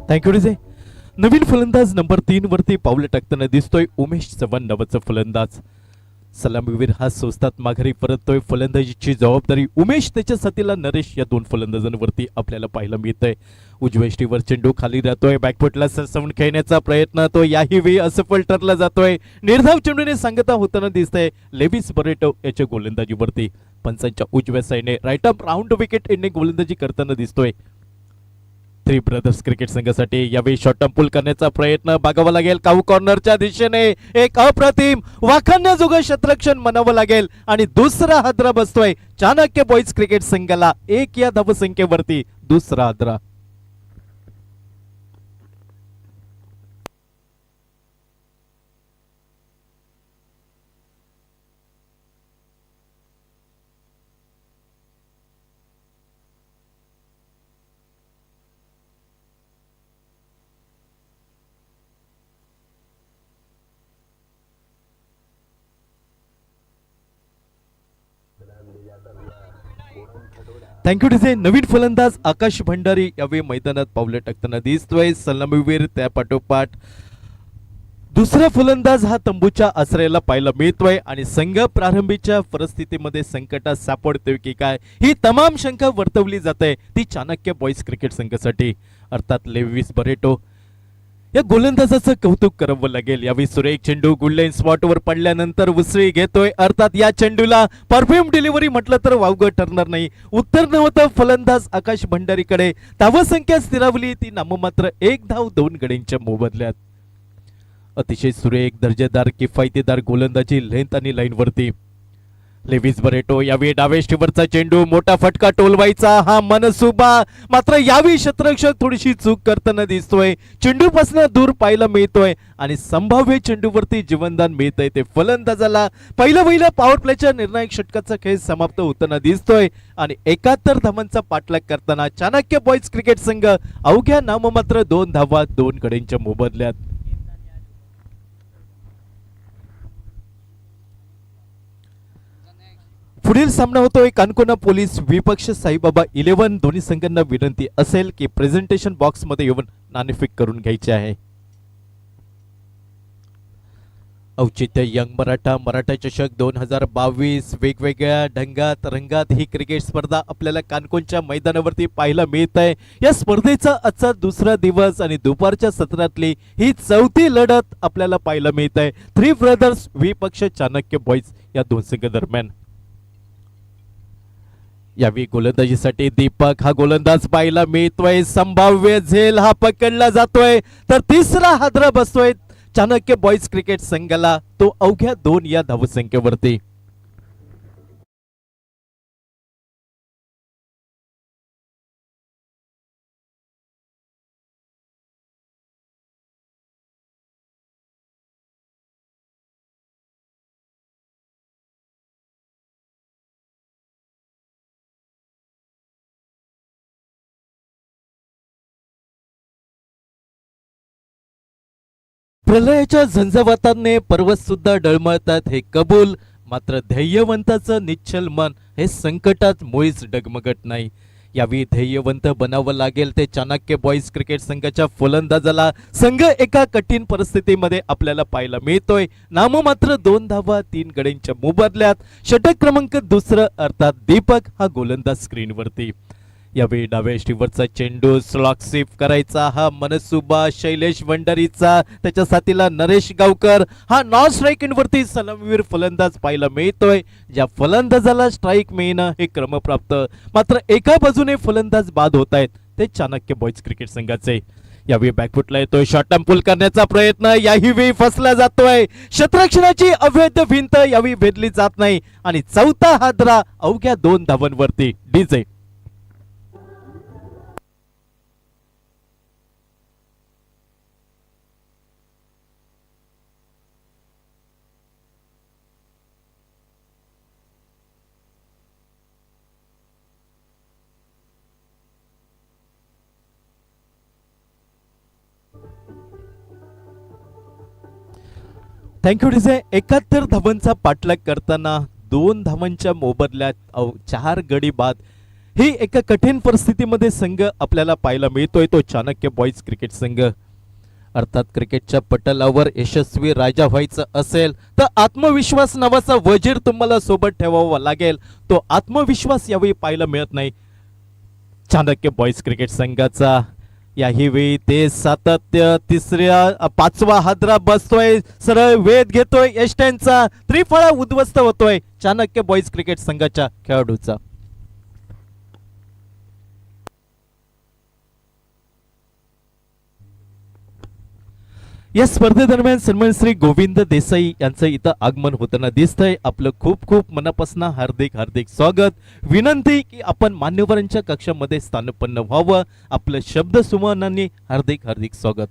Thank you DJ. नवीन फलंदाज नंबर 3 वरती पावले टाकताना दिसतोय उमेश चव्हाण नावाचा फलंदाज. सलामीवीर हा स्वस्तात माघारी परततोय. फलंदाजीची जबाबदारी उमेश त्याच्या साथीला नरेश या दोन फलंदाजांवरती आपल्याला पाहायला मिळतंय. उजव्या यष्टीवर चेंडू खाली राहतोय. बॅकफुटला सरसवून खेळण्याचा प्रयत्न तो याही वेळी असफल ठरला जातोय. निर्धाव चेंडूने सांगता होताना दिसतंय लेविस बरेटो याच्या गोलंदाजीवरती. पंचांच्या उजव्या साईडने राईट अप राऊंड विकेट एंडने गोलंदाजी करताना दिसतोय. थ्री ब्रदर्स क्रिकेट संघासाठी यावेळी शॉर्ट पुल करण्याचा प्रयत्न बघावा लागेल. काऊ कॉर्नरच्या दिशेने एक अप्रतिम वाखाणण्याजोगं शतरक्षण म्हणावं लागेल आणि दुसरा हादरा बसतोय चाणक्य बॉईज क्रिकेट संघाला. 1 या धावसंख्येवरती दुसरा हादरा. Thank you DJ. नवीन फलंदाज आकाश भंडारी यावेळी मैदानात पावले टाकताना दिसतोय. सलामीवीर त्या पाठोपाठ दुसरा फलंदाज हा तंबूच्या आश्रयाला पाहायला मिळतोय आणि संघ प्रारंभीच्या परिस्थितीमध्ये संकटात सापडतोय की काय ही तमाम शंका वर्तवली जाते ती चाणक्य बॉईज क्रिकेट संघासाठी. अर्थात लेविस बरेटो या गोलंदाजाचं कौतुक करावं लागेल. यावेळी सुरेख चेंडू गुडलाईन स्पॉटवर पडल्यानंतर उसळी घेतोय. अर्थात या चेंडूला परफ्यूम डिलिव्हरी म्हटलं तर वावगं ठरणार नाही. उत्तर नव्हतं फलंदाज आकाश भंडारीकडे. धावसंख्या स्थिरावली ती नाममात्र 1 धाव 2 गड्यांच्या मोबदल्यात. अतिशय सुरेख दर्जेदार किफायतीदार गोलंदाजी लेंथ आणि लाईनवरती. लेविस बरेटो यावेळी डाव्या यष्टीवरचा चेंडू मोठा फटका टोलवायचा हा मनसुबा. मात्र यावेळी शतरक्षक थोडीशी चूक करताना दिसतोय. चेंडूपासून दूर पाहायला मिळतोय आणि संभाव्य चेंडूवरती जीवनदान मिळतंय ते फलंदाजाला. पहिला पॉवर प्लेच्या निर्णायक षटकाचा खेळ समाप्त होताना दिसतोय आणि 71 धावांचा पाठलाग करताना चाणक्य बॉईज क्रिकेट संघ अवघ्या नाममात्र 2 धावा 2 गड्यांच्या मोबदल्यात. पुढील सामना होतोय कानकोना पोलीस विपक्ष साईबाबा 11. दोन्ही संघांना विनंती असेल की प्रेझेंटेशन बॉक्स मध्ये येऊन नाणेफेक करून घ्यायचे आहे. औचित्य यंग मराठा चषक 2022 वेगवेगळ्या ढंगात रंगात ही क्रिकेट स्पर्धा आपल्याला कानकोनच्या मैदानावरती पाहायला मिळत आहे. या स्पर्धेचा आजचा दुसरा दिवस आणि दुपारच्या सत्रातली ही चौथी लढत आपल्याला पाहायला मिळत आहे. थ्री ब्रदर्स विपक्ष चाणक्य बॉईज या दोन संघ दरम्यान. यावेळी गोलंदाजीसाठी दीपक हा गोलंदाज पाहायला मिळतोय. संभाव्य झेल हा पकडला जातोय तर तिसरा हादरा बसतोय चाणक्य बॉईज क्रिकेट संघाला, तो अवघ्या 2 या धावसंख्येवरती. प्रलयाच्या झंझावाताने पर्वत सुद्धा डळमळतात हे कबूल, मात्र ध्येयवंताचं निश्चल मन हे संकटात मुळीच डगमगत नाही. यावेळी ध्येयवंत बनावं लागेल ते चाणक्य बॉईज क्रिकेट संघाच्या फलंदाजाला. संघ एका कठीण परिस्थितीमध्ये आपल्याला पाहायला मिळतोय. नाममात्र 2 धावा 3 गड्यांच्या मोबदल्यात. षटक क्रमांक 2 अर्थात दीपक हा गोलंदाज स्क्रीनवरती. यावेळी डाव्या स्टीवरचा चेंडू स्लॉक स्वीप करायचा हा मनसुबा शैलेश भंडारीचा, त्याच्या साथीला नरेश गावकर हा नॉन स्ट्राईक वरती सलामीवीर फलंदाज पाहायला मिळतोय. ज्या फलंदाजाला स्ट्राईक मिळणं हे क्रमप्राप्त, मात्र एका बाजूने फलंदाज बाद होत आहेत ते चाणक्य बॉईज क्रिकेट संघाचे. यावेळी बॅकफुटला येतोय शॉर्ट पुल करण्याचा प्रयत्न, याही वेळी फसला जातोय. क्षेत्ररक्षणाची अवैध भिंत यावेळी भेदली जात नाही आणि चौथा हादरा अवघ्या 2 धावांवरती. DJ thank you DJ. 71 धावांचा पाठलाग करताना 2 धावांच्या मोबदल्यात 4 गडी बाद ही एका कठीण परिस्थितीमध्ये संघ आपल्याला पाहायला मिळतोय तो चाणक्य बॉईज क्रिकेट संघ. अर्थात क्रिकेटच्या पटलावर यशस्वी राजा व्हायचं असेल तर आत्मविश्वास नावाचा वजीर तुम्हाला सोबत ठेवावा लागेल. तो आत्मविश्वास यावेळी पाहायला मिळत नाही चाणक्य बॉईज क्रिकेट संघाचा. याही वेळी ते सातत्य, तिसऱ्या 5वा हादरा बसतोय, सरळ वेध घेतोय यष्ट्यांचा, त्रिफळा उद्ध्वस्त होतोय चाणक्य बॉईज क्रिकेट संघाच्या खेळाडूचा. या स्पर्धेदरम्यान सन्मान श्री गोविंद देसाई यांचं इथं आगमन होताना दिसतंय. आपलं खूप खूप मनापासून हार्दिक हार्दिक स्वागत. विनंती की आपण मान्यवरांच्या कक्षामध्ये स्थानपन्न व्हावं. आपलं शब्द सुमनांनी हार्दिक हार्दिक स्वागत.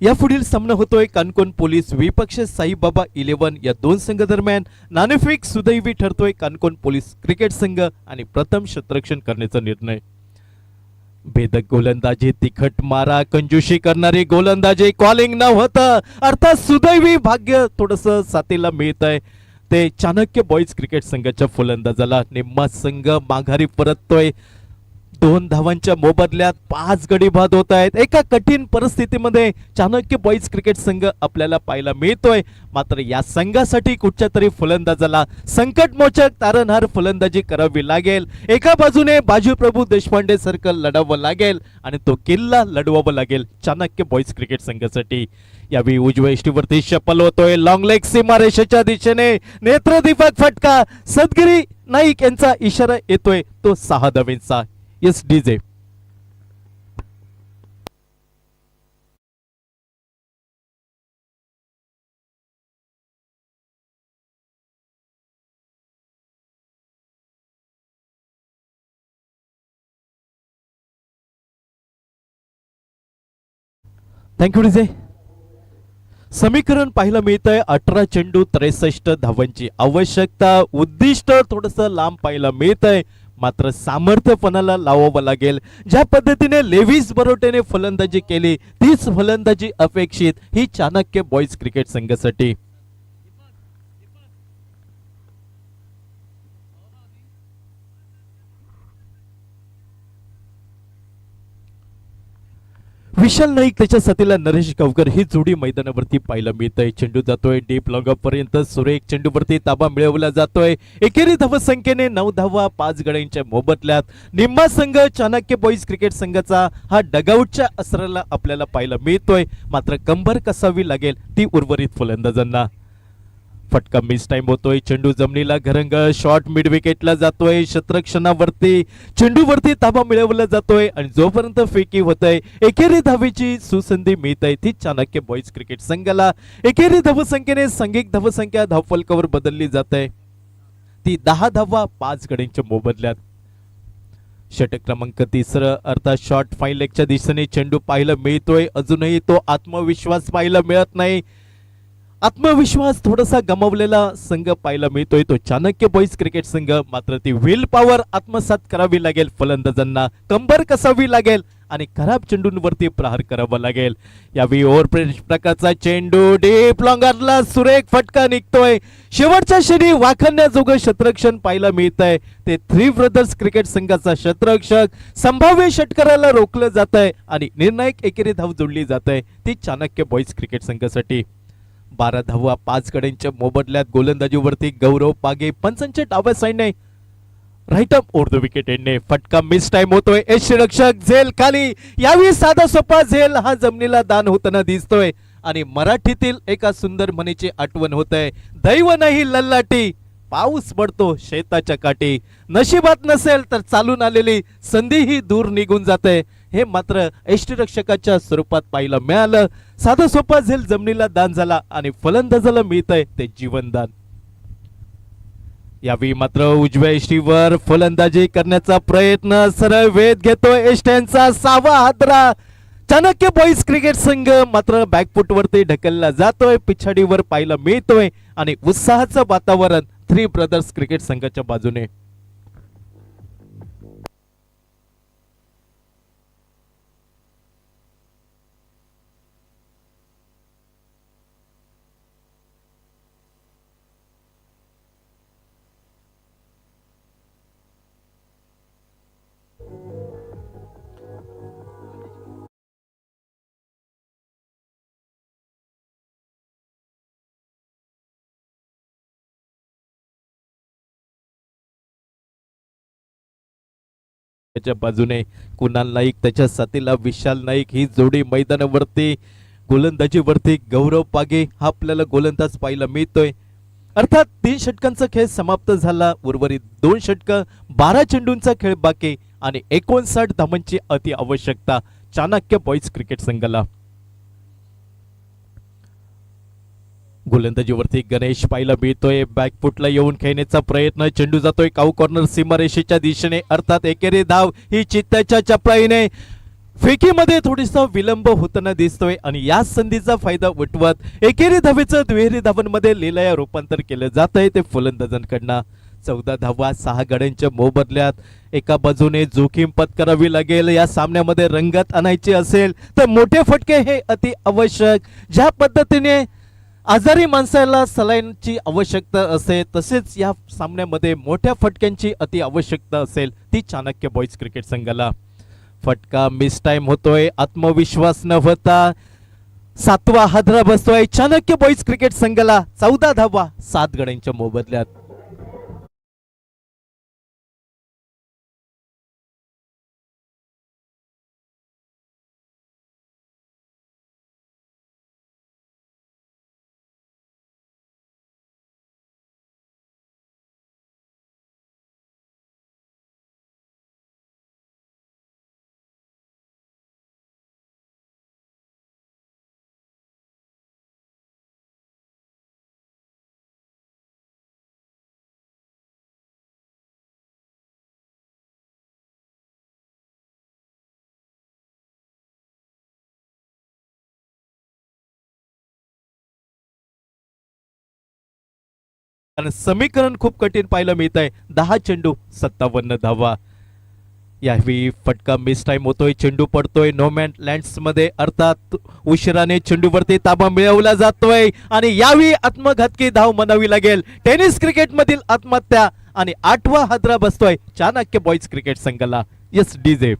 यापुढील सामना होतोय कानकोन पोलीस विपक्ष साईबाबा 11 या दोन संघ दरम्यान. नाणेफेक सुदैवी ठरतोय कानकोन पोलीस क्रिकेट संघ आणि प्रथम क्षेत्ररक्षण करण्याचा निर्णय. भेदक गोलंदाजी, तिखट मारा, कंजूशी करणारी गोलंदाजी कॉलिंग न होतं, अर्थात सुदैवी भाग्य थोडस साथीला मिळत आहे ते चाणक्य बॉईज क्रिकेट संघाच्या फलंदाजाला. निम्मा संघ माघारी परततोय. 2 धावांच्या मोबदल्यात 5 गडी बाद होत आहेत. एका कठीण परिस्थितीमध्ये चाणक्य बॉईज क्रिकेट संघ आपल्याला पाहायला मिळतोय. मात्र या संघासाठी कुठच्या तरी फलंदाजाला संकटमोचक तारणहार फलंदाजी करावी लागेल. एका बाजूने बाजीप्रभू देशपांडे सर्कल लढावं लागेल आणि तो किल्ला लढवावं लागेल चाणक्य बॉईज क्रिकेट संघासाठी. यावेळी उजव्या इष्टीवरती शपल होतोय लॉंग लेग सीमारेषेच्या दिशेने. नेत्रदीपक फटका, सदगिरी नाईक यांचा इशारा येतोय तो 6 धावेंचा. Yes DJ. Thank you DJ. समीकरण पाहायला मिळतंय 18 चेंडू 63 धावांची आवश्यकता. उद्दिष्ट थोडस लांब पाहायला मिळतंय, मात्र सामर्थ्यपणाला लावावं लागेल. ज्या पद्धतीने लेव्हिस बरोटेने फलंदाजी केली तीच फलंदाजी अपेक्षित ही चाणक्य बॉईज क्रिकेट संघासाठी. विशाल नाईक त्याच्या साथीला नरेश गावकर ही जोडी मैदानावरती पाहायला मिळतंय. चेंडू जातोय डीप लॉंग पर्यंत. सुरेख चेंडूवरती ताबा मिळवला जातोय. एकेरी धावसंख्येने 9 धावा 5 गड्यांच्या मोबदल्यात निम्मा संघ चाणक्य बॉईज क्रिकेट संघाचा हा डगआउटच्या असराला आपल्याला पाहायला मिळतोय. मात्र कंबर कसावी लागेल ती उर्वरित फलंदाजांना. फटका मिस टाइम होतोय. चेंडू जमिनीला घरंग. शॉट मिड विकेटला जातोय. क्षेत्ररक्षणावरती चेंडूवरती ताबा मिळवला जातोय आणि जोपर्यंत फेकी होतय एकेरी धावेची सुसंधी मिळते ती चाणक्य बॉईज क्रिकेट संघाला. एकेरी धावसंख्येने सांघिक धावसंख्या धावफलकावर बदलली जाते ती 10 धावा 5 गड्यांच्या मोबदल्यात. षटक क्रमांक 3 अर्थात शॉट फाईन लेगच्या दिशेने चेंडू पाहायला मिळतोय. अजूनही तो आत्मविश्वास पाहायला मिळत नाही. आत्मविश्वास थोडासा गमावलेला संघ पाहायला मिळतोय तो चाणक्य बॉईज क्रिकेट संघ. मात्र ती व्हील पॉवर आत्मसात करावी लागेल फलंदाजांना. कंबर कसावी लागेल आणि खराब चेंडूंवरती प्रहार करावा लागेल. यावेळी ओव्हरप्रेस प्रकारचा चेंडू डीप लॉंगरला सुरेख फटका निघतोय. शेवटच्या क्षणी वाखाणण्याजोगं क्षेत्ररक्षण पाहायला मिळतंय. ते थ्री ब्रदर्स क्रिकेट संघाचा क्षेत्ररक्षक संभाव्य षटकाराला रोखलं जात आहे आणि निर्णायक एकेरी धाव जोडली जात आहे ती चाणक्य बॉईज क्रिकेट संघासाठी. 12 धावा 5 गड्यांच्या मोबदल्यात गोलंदाजीवरती गौरव पागे. पंचांच्या डाव्या साईडने right up over the wicket एंडने फटका मिस टाइम होतोय. यष्टीरक्षक झेल खाली. यावेळी साधा सोपा झेल हा जमिनीला दान होताना दिसतोय आणि मराठीतील एका सुंदर म्हणीची आठवण होतय. दैव नाही लल्लाटी पाऊस पडतो शेताच्या काठी. नशिबात नसेल तर चालून आलेली संधी ही दूर निघून जाते. हे मात्र यष्टीरक्षकाच्या स्वरूपात पाहायला मिळालं. साधा सोपा झेल जमिनीला दान झाला आणि फलंदाजाला मिळतंय ते जीवनदान. यावेळी मात्र उजव्या यष्टीवर फलंदाजी करण्याचा प्रयत्न. सरळ वेध घेतोय यष्ट्यांचा 6वा हादरा. चाणक्य बॉईज क्रिकेट संघ मात्र बॅकफुट वरती ढकलला जातोय. पिछाडीवर पाहायला मिळतोय आणि उत्साहाचं वातावरण थ्री ब्रदर्स क्रिकेट संघाच्या बाजूने. त्याच्या बाजूने कुणाल नाईक त्याच्या साथीला विशाल नाईक ही जोडी मैदानावरती. गोलंदाजीवरती गौरव पागे हा आपल्याला गोलंदाज पाहायला मिळतोय. अर्थात 3 षटकांचा खेळ समाप्त झाला. उर्वरित 2 षटक 12 चेंडूंचा खेळ बाकी आणि 59 धावांची अति आवश्यकता चाणक्य बॉईज क्रिकेट संघाला. गोलंदाजीवरती गणेश पाहायला मिळतोय. बॅकफुटला येऊन खेळण्याचा प्रयत्न. चेंडू जातोय काऊ कॉर्नर सीमारेषेच्या दिशेने. अर्थात एकेरी धाव ही चित्ताच्या चपळाईने. फेकीमध्ये थोडीसा विलंब होताना दिसतोय आणि या संधीचा फायदा उठवत एकेरी धावेचं दुहेरी धावांमध्ये लीलया रूपांतर केलं जात आहे ते फलंदाजांकडनं. 14 धावा 6 गड्यांच्या मोबदल्यात. एका बाजूने जोखीम पत्करावी लागेल. या सामन्यामध्ये रंगत आणायची असेल तर मोठे फटके हे अति आवश्यक. ज्या पद्धतीने आजारी माणसाला सलाईनची आवश्यकता असेल तसेच या सामन्यामध्ये मोठ्या फटक्यांची अति आवश्यकता असेल ती चाणक्य बॉईज क्रिकेट संघाला. फटका मिस टाइम होतोय. आत्मविश्वास न होता 7वा हादरा बसतोय चाणक्य बॉईज क्रिकेट संघाला. 14 धावा 7 गड्यांच्या मोबदल्यात. कारण समीकरण खूप कठीण पाहायला मिळत आहे. 10 चेंडू 57 धावा. यावेळी फटका मिस टाइम होतोय, चेंडू पडतोय नो मॅन लँड्स मध्ये, अर्थात उशिराने चेंडूवरती ताबा मिळवला जातोय आणि यावेळी आत्मघातकी धाव म्हणावी लागेल. टेनिस क्रिकेट मधील आत्महत्या आणि 8वा हादरा बसतोय चाणक्य बॉईज क्रिकेट संघाला. Yes DJ.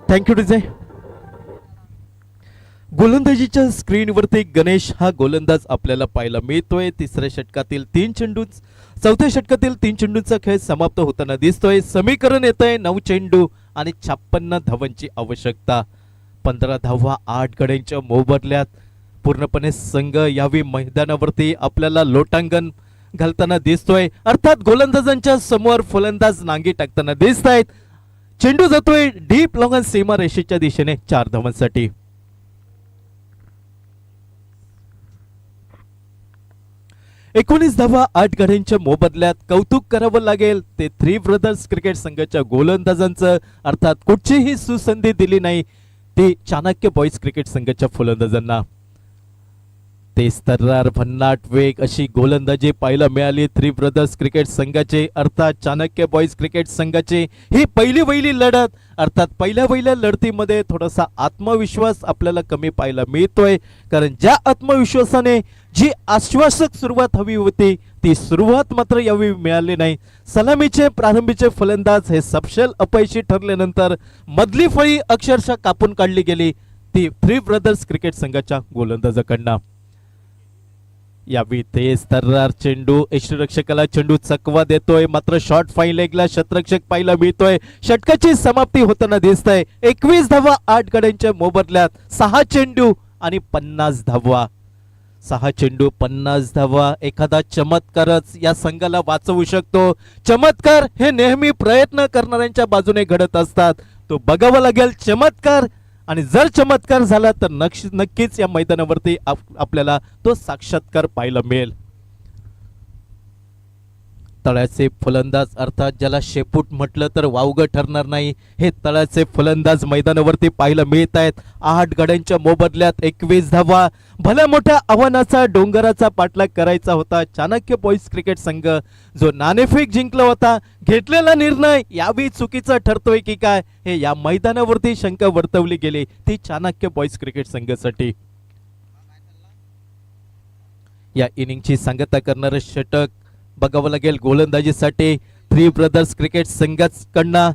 Thank you DJ. गोलंदाजीच्या स्क्रीनवरती गणेश हा गोलंदाज आपल्याला पाहायला मिळतोय. तिसऱ्या षटकातील 3 चेंडू, चौथ्या षटकातील 3 चेंडूचा खेळ समाप्त होताना दिसतोय. समीकरण येतंय 9 चेंडू आणि 56 धावांची आवश्यकता. 15 धावा 8 गड्यांच्या मोबदल्यात पूर्णपणे संघ यावी मैदानावरती आपल्याला लोटांगण घालताना दिसतोय. अर्थात गोलंदाजांच्या समोर फलंदाज नांगी टाकताना दिसत आहेत. चेंडू जातोय डीप लॉंग सीमा रेषेच्या दिशेने 4 धावांसाठी. एकोणीस धावा 8 गड्यांच्या मोबदल्यात कौतुक करावं लागेल ते थ्री ब्रदर्स क्रिकेट संघाच्या गोलंदाजांचं. अर्थात कुठचीही सुसंधी दिली नाही ती चाणक्य बॉईज क्रिकेट संघाच्या फलंदाजांना. तेच तर्रार भन्नाट वेग अशी गोलंदाजी पाहायला मिळाली थ्री ब्रदर्स क्रिकेट संघाचे, अर्थात चाणक्य बॉईज क्रिकेट संघाचे. ही पहिली लढत, अर्थात पहिल्या लढतीमध्ये थोडासा आत्मविश्वास आपल्याला कमी पाहायला मिळतोय. कारण ज्या आत्मविश्वासाने जी आश्वासक सुरुवात हवी होती ती सुरुवात मात्र यावेळी मिळाली नाही. सलामीचे प्रारंभीचे फलंदाज हे सपशेल अपयशी ठरल्यानंतर मधली फळी अक्षरशः कापून काढली गेली ती थ्री ब्रदर्स क्रिकेट संघाच्या गोलंदाजाकडनं. यावेळी तेज तर्रार चेंडू, यष्टिरक्षकाला चेंडू चकवा देतोय, मात्र शॉर्ट फाईन लेगला शतरक्षक पाहायला मिळतोय. षटकाची समाप्ती होताना दिसतंय. 21 धावा 8 गड्यांच्या मोबदल्यात 6 चेंडू आणि 50 धावा. 6 चेंडू 50 धावा. एखादा चमत्कारच या संघाला वाचवू शकतो. चमत्कार हे नेहमी प्रयत्न करणाऱ्यांच्या बाजूने घडत असतात. तो बघावा लागेल चमत्कार, आणि जर चमत्कार झाला तर नक्कीच या मैदानावरती आपल्याला तो साक्षात्कार पाहायला मिळेल. तळाचे फलंदाज, अर्थात ज्याला शेपूट म्हटलं तर वावगं ठरणार नाही, हे तळाचे फलंदाज मैदानावरती पाहायला मिळत आहेत. 8 गड्यांच्या मोबदल्यात 21 धावा. भल्या मोठ्या आव्हानाचा डोंगराचा पाठलाग करायचा होता चाणक्य बॉईज क्रिकेट संघ, जो नाणेफेक जिंकला होता. घेतलेला निर्णय यावेळी चुकीचा ठरतोय की काय हे या मैदानावरती शंका वर्तवली गेली ती चाणक्य बॉईज क्रिकेट संघासाठी. या इनिंगची सांगता करणारे षटक बघावं लागेल गोलंदाजीसाठी थ्री ब्रदर्स क्रिकेट संघाकडनं.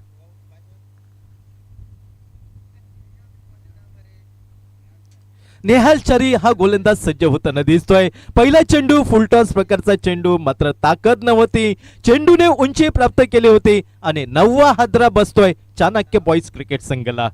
नेहाल चारी हा गोलंदाज सज्ज होताना दिसतोय. पहिला चेंडू फुलटॉस प्रकारचा चेंडू, मात्र ताकद नव्हती. चेंडूने उंची प्राप्त केली होती आणि 9वा हादरा बसतोय चाणक्य बॉईज क्रिकेट संघाला.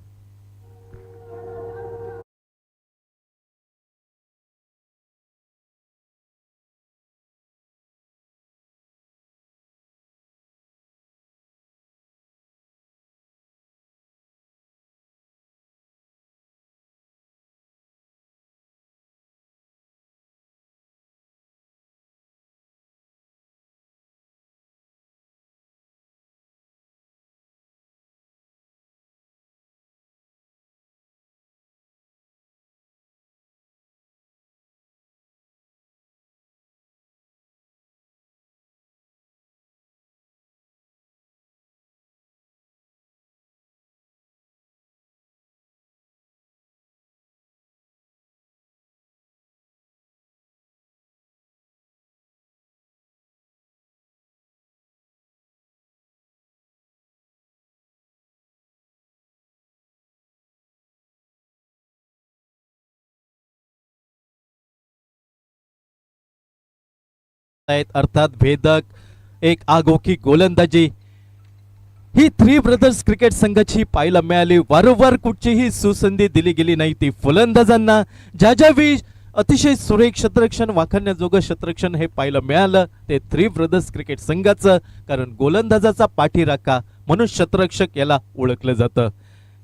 अर्थात भेदक एक आगोकी गोलंदाजी ही थ्री ब्रदर्स क्रिकेट संघाची पाहायला मिळाली. वारंवार कुठचीही सुसंधी दिली गेली नाही ती फलंदाजांना. ज्यावेळी अतिशय सुरेख क्षेत्ररक्षण, वाखाणण्याजोगं क्षेत्ररक्षण हे पाहायला मिळालं ते थ्री ब्रदर्स क्रिकेट संघाचं. कारण गोलंदाजाचा पाठीराखा म्हणून शतरक्षक याला ओळखलं जातं.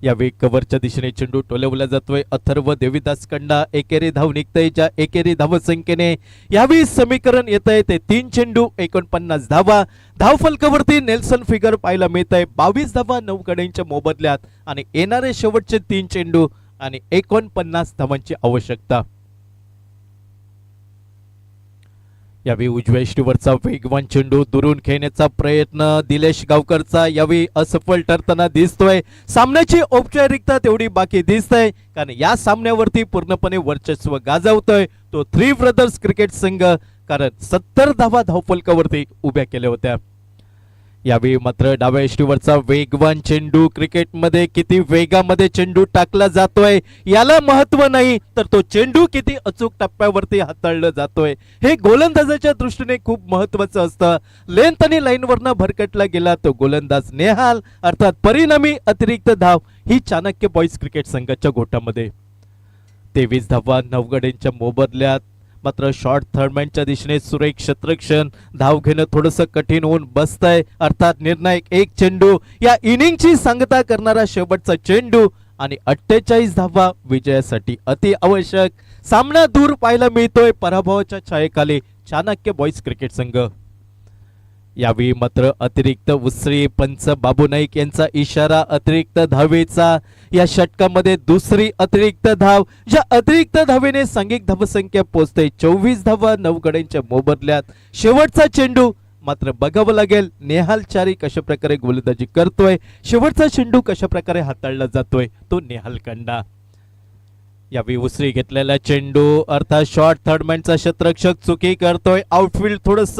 यावेळी कव्हरच्या दिशेने चेंडू टोलवला जातोय. अथर्व देवीदास कंडा एकेरी धाव निघतंय. ज्या एकेरी धावसंख्येने यावेळी समीकरण येत आहे ते 3 चेंडू 49 धावा. धावफलकावरती नेल्सन फिगर पाहायला मिळत आहे. 22 धावा 9 गड्यांच्या मोबदल्यात आणि येणारे शेवटचे 3 चेंडू आणि 49 धावांची आवश्यकता. यावेळी उजव्या यष्टीवरचा वेगवान चेंडू दुरून खेळण्याचा प्रयत्न दिलेश गावकरचा यावेळी असफल ठरताना दिसतोय. सामन्याची औपचारिकता तेवढी बाकी दिसतंय कारण या सामन्यावरती पूर्णपणे वर्चस्व गाजवतोय तो थ्री ब्रदर्स क्रिकेट संघ, कारण 70 धावा धावफलकावरती उभ्या केल्या होत्या. यावेळी मात्र डाव्या यष्टीवरचा वेगवान चेंडू, क्रिकेटमध्ये किती वेगामध्ये चेंडू टाकला जातोय याला महत्व नाही, तर तो चेंडू किती अचूक टप्प्यावरती हाताळला जातोय हे गोलंदाजाच्या दृष्टीने खूप महत्वाचं असतं. लेंथ आणि लाईनवरनं भरकटला गेला तो गोलंदाज नेहाल, अर्थात परिणामी अतिरिक्त धाव ही चाणक्य बॉईज क्रिकेट संघाच्या गोटामध्ये. 23 धावा 9 गड्यांच्या मोबदल्यात. मात्र शॉर्ट थर्डमॅनच्या दिशेने सुरेख क्षेत्ररक्षण धाव घेणं थोडंसं कठीण होऊन बसतंय. अर्थात निर्णायक एक चेंडू, या इनिंगची सांगता करणारा शेवटचा चेंडू आणि 48 धावा विजयासाठी अति आवश्यक. सामना दूर पाहायला मिळतोय पराभवाच्या छायेखाली चाणक्य बॉईज क्रिकेट संघ. यावेळी मात्र अतिरिक्त उसळी पंच बाबू नाईक यांचा इशारा अतिरिक्त धावेचा. या षटकामध्ये दुसरी अतिरिक्त धाव, ज्या अतिरिक्त धावेने सांघिक धावसंख्या पोहोचते 24 धावा 9 गड्यांच्या मोबदल्यात. शेवटचा चेंडू मात्र बघावं लागेल नेहाल चारी कशा प्रकारे गोलंदाजी करतोय, शेवटचा चेंडू कशा प्रकारे हाताळला जातोय तो नेहाल कंडा. यावेळी उसरी घेतलेला चेंडू, अर्थात शॉर्ट थर्डमॅनचा क्षेत्ररक्षक चुकी करतोय. आउटफील्ड थोडस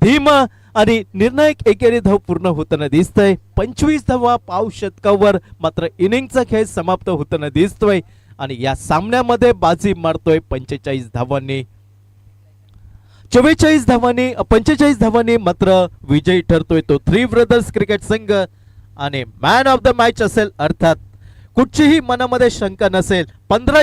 धीम आणि निर्णायक एकेरी धाव पूर्ण होताना दिसतंय. 25 धावा पाव शतकावर मात्र इनिंगचा खेळ समाप्त होताना दिसतोय आणि या सामन्यामध्ये बाजी मारतोय 45 धावांनी. 45 धावांनी मात्र विजयी ठरतोय तो थ्री ब्रदर्स क्रिकेट संघ आणि मॅन ऑफ द मॅच असेल, अर्थात कुठचीही मनामध्ये शंका नसेल 15